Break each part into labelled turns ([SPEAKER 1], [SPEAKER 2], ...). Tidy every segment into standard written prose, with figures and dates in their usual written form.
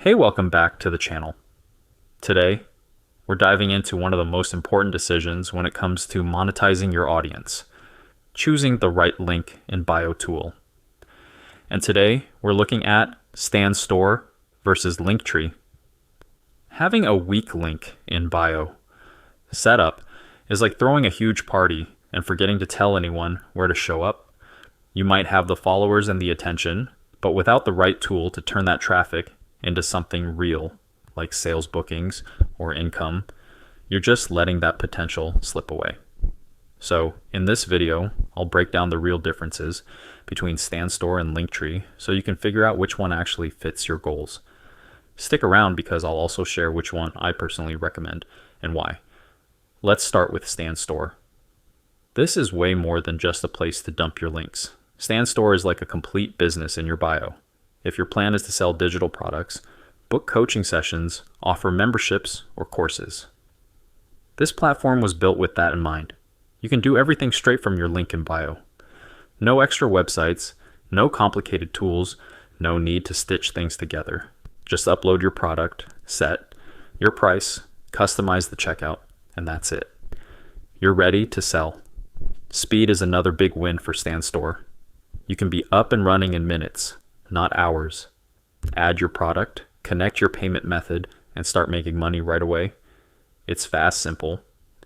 [SPEAKER 1] Hey, welcome back to the channel. Today, we're diving into one of the most important decisions when it comes to monetizing your audience, choosing the right link in bio tool. And today, we're looking at Stan Store versus Linktree. Having a weak link in bio setup is like throwing a huge party and forgetting to tell anyone where to show up. You might have the followers and the attention, but without the right tool to turn that traffic into something real, like sales bookings or income, you're just letting that potential slip away. So in this video, I'll break down the real differences between Stan Store and Linktree so you can figure out which one actually fits your goals. Stick around because I'll also share which one I personally recommend and why. Let's start with Stan Store. This is way more than just a place to dump your links. Stan Store is like a complete business in your bio. If your plan is to sell digital products, book coaching sessions, offer memberships, or courses. This platform was built with that in mind. You can do everything straight from your link in bio. No extra websites, no complicated tools, no need to stitch things together. Just upload your product, set your price, customize the checkout, and that's it. You're ready to sell. Speed is another big win for Stan Store. You can be up and running in minutes, not hours. Add your product, connect your payment method, and start making money right away. It's fast, simple,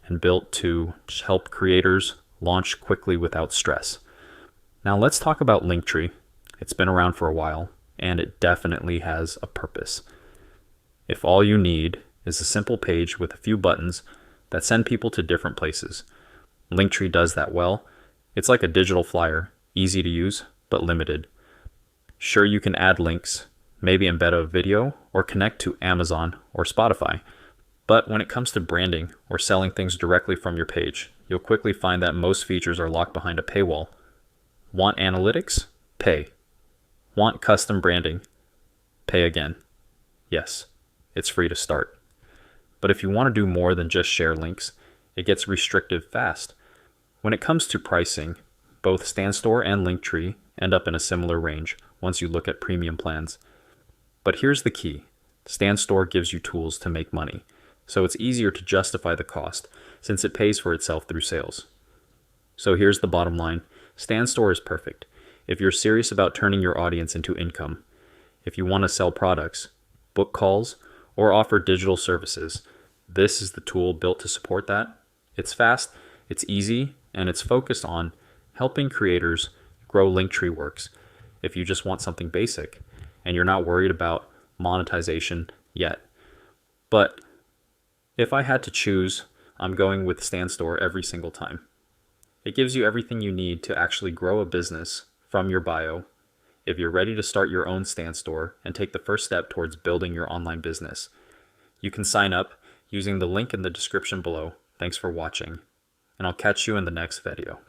[SPEAKER 1] and built to help creators launch quickly without stress. Now let's talk about Linktree. It's been around for a while, and it definitely has a purpose. If all you need is a simple page with a few buttons that send people to different places, Linktree does that well. It's like a digital flyer, easy to use, but limited. Sure, you can add links, maybe embed a video, or connect to Amazon or Spotify. But when it comes to branding or selling things directly from your page, you'll quickly find that most features are locked behind a paywall. Want analytics? Pay. Want custom branding? Pay again. Yes, it's free to start. But if you want to do more than just share links, it gets restrictive fast. When it comes to pricing, both Stan Store and Linktree end up in a similar range once you look at premium plans. But here's the key. Stan Store gives you tools to make money, so it's easier to justify the cost since it pays for itself through sales. So here's the bottom line. Stan Store is perfect if you're serious about turning your audience into income. If you want to sell products, book calls, or offer digital services, this is the tool built to support that. It's fast, it's easy, and it's focused on helping creators grow Linktree works if you just want something basic and you're not worried about monetization yet. But if I had to choose, I'm going with Stan Store every single time. It gives you everything you need to actually grow a business from your bio if you're ready to start your own Stan Store and take the first step towards building your online business. You can sign up using the link in the description below. Thanks for watching, and I'll catch you in the next video.